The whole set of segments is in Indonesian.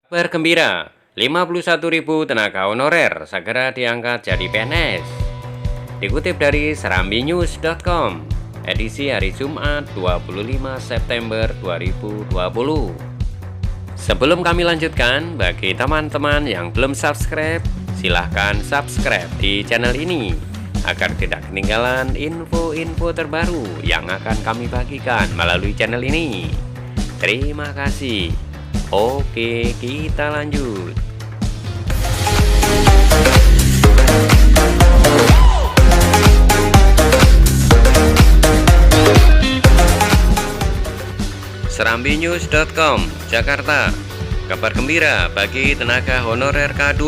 Kabar gembira, 51.000 tenaga honorer segera diangkat jadi PNS. Dikutip dari serambinews.com, edisi hari Jumat 25 September 2020. Sebelum kami lanjutkan, bagi teman-teman yang belum subscribe, silahkan subscribe di channel ini agar tidak ketinggalan info-info terbaru yang akan kami bagikan melalui channel ini. Terima kasih. Oke, kita lanjut. serambinews.com, Jakarta. Kabar gembira bagi tenaga honorer K2.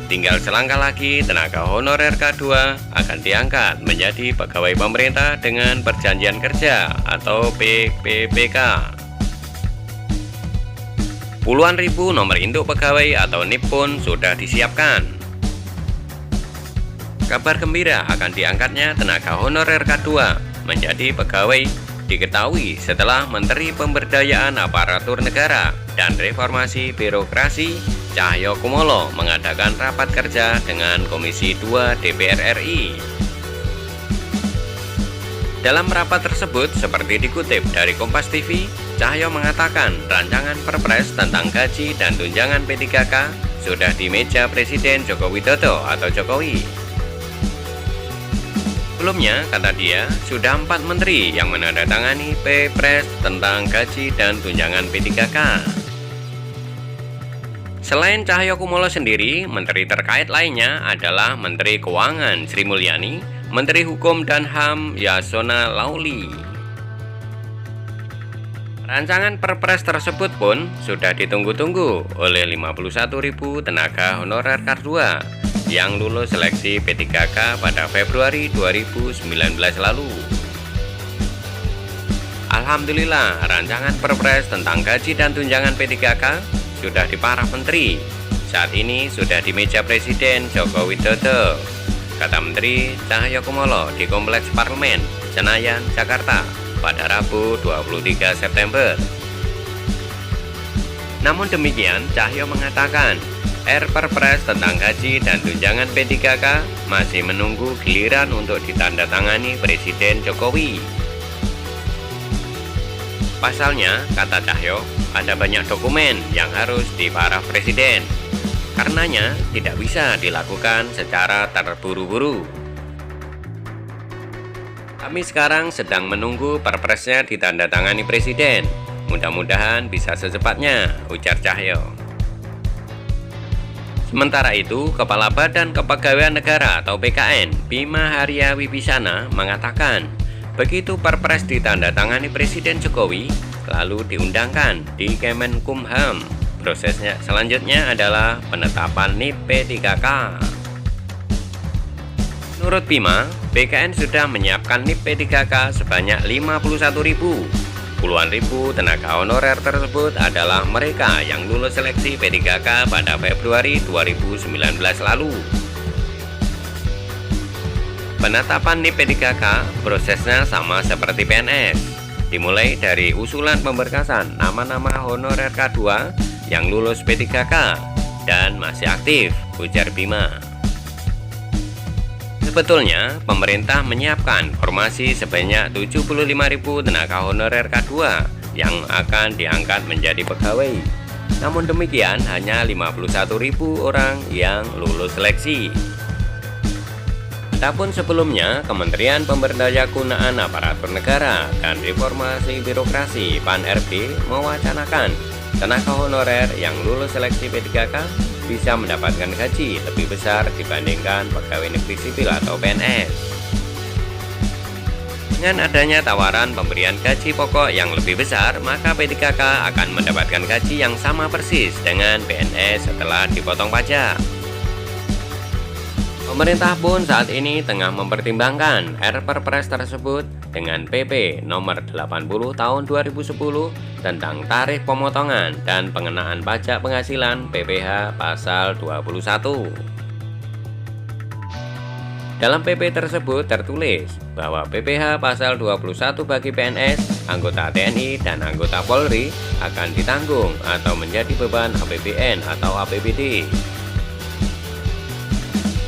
Tinggal selangkah lagi tenaga honorer K2 akan diangkat menjadi pegawai pemerintah dengan perjanjian kerja atau PPPK. Puluhan ribu nomor induk pegawai atau NIP pun sudah disiapkan. Kabar gembira akan diangkatnya tenaga honorer K2 menjadi pegawai diketahui setelah Menteri Pemberdayaan Aparatur Negara dan Reformasi Birokrasi Cahyokumolo mengadakan rapat kerja dengan Komisi 2 DPR RI. Dalam rapat tersebut, seperti dikutip dari Kompas TV, Cahyo mengatakan rancangan Perpres tentang gaji dan tunjangan P3K sudah di meja Presiden Joko Widodo atau Jokowi. Sebelumnya, kata dia, sudah 4 menteri yang menandatangani Perpres tentang gaji dan tunjangan P3K. Selain Cahyokumolo sendiri, menteri terkait lainnya adalah Menteri Keuangan Sri Mulyani, Menteri Hukum dan HAM Yasona Lauli. Rancangan Perpres tersebut pun sudah ditunggu-tunggu oleh 51.000 tenaga honorer K2 yang lulus seleksi P3K pada Februari 2019 lalu. Alhamdulillah, rancangan Perpres tentang gaji dan tunjangan P3K sudah di para menteri. Saat ini sudah di meja Presiden Joko Widodo, kata Menteri Cahyokumolo di Kompleks Parlemen, Senayan, Jakarta pada Rabu 23 September. Namun demikian, Cahyo mengatakan Perpres tentang gaji dan tunjangan P3K masih menunggu giliran untuk ditandatangani Presiden Jokowi. Pasalnya, kata Cahyo, ada banyak dokumen yang harus diparaf Presiden. Karenanya tidak bisa dilakukan secara terburu-buru. Kami sekarang sedang menunggu Perpresnya ditandatangani Presiden. Mudah-mudahan bisa secepatnya, ujar Cahyo. Sementara itu, Kepala Badan Kepegawaian Negara atau BKN, Bima Arya Wibisana mengatakan, begitu Perpres ditandatangani Presiden Jokowi, lalu diundangkan di Kemenkumham. Prosesnya selanjutnya adalah penetapan NIP P3K. Menurut Bima, BKN sudah menyiapkan NIP P3K sebanyak 51.000. Puluhan ribu tenaga honorer tersebut adalah mereka yang lulus seleksi P3K pada Februari 2019 lalu. Penetapan NIP P3K prosesnya sama seperti PNS, dimulai dari usulan pemberkasan nama-nama honorer K2 yang lulus P3K dan masih aktif, ujar Bima. Sebetulnya, pemerintah menyiapkan formasi sebanyak 75.000 tenaga honorer K2 yang akan diangkat menjadi pegawai. Namun demikian, hanya 51.000 orang yang lulus seleksi. Adapun sebelumnya, Kementerian Pemberdayaan Aparatur Negara dan Reformasi Birokrasi (PAN-RB) mewacanakan tenaga honorer yang lulus seleksi P3K bisa mendapatkan gaji lebih besar dibandingkan pegawai negeri sipil atau PNS. Dengan adanya tawaran pemberian gaji pokok yang lebih besar, maka P3K akan mendapatkan gaji yang sama persis dengan PNS setelah dipotong pajak. Pemerintah pun saat ini tengah mempertimbangkan Perpres tersebut dengan PP nomor 80 tahun 2010 tentang tarif pemotongan dan pengenaan pajak penghasilan PPh pasal 21. Dalam PP tersebut tertulis bahwa PPh pasal 21 bagi PNS anggota TNI dan anggota Polri akan ditanggung atau menjadi beban APBN atau APBD.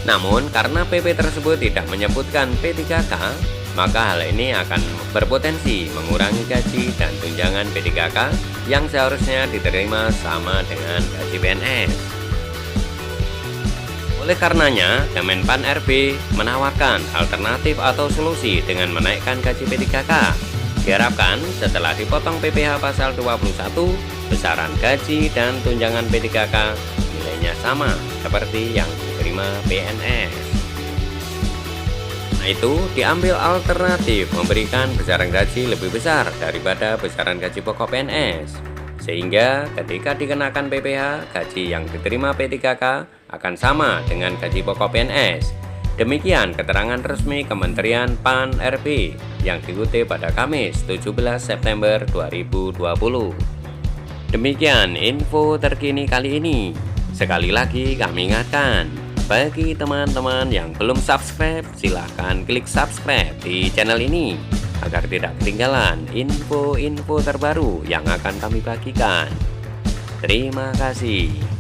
Namun, karena PP tersebut tidak menyebutkan P3K, maka hal ini akan berpotensi mengurangi gaji dan tunjangan P3K yang seharusnya diterima sama dengan gaji PNS. Oleh karenanya, Kemenpan RB menawarkan alternatif atau solusi dengan menaikkan gaji P3K. Diharapkan setelah dipotong PPh pasal 21, besaran gaji dan tunjangan P3K nilainya sama seperti yang diterima PNS. Nah, itu diambil alternatif memberikan besaran gaji lebih besar daripada besaran gaji pokok PNS. Sehingga ketika dikenakan PPh, gaji yang diterima P3K akan sama dengan gaji pokok PNS. Demikian keterangan resmi Kementerian PAN RB yang dikutip pada Kamis 17 September 2020. Demikian info terkini kali ini. Sekali lagi kami ingatkan, bagi teman-teman yang belum subscribe, silahkan klik subscribe di channel ini agar tidak ketinggalan info-info terbaru yang akan kami bagikan. Terima kasih.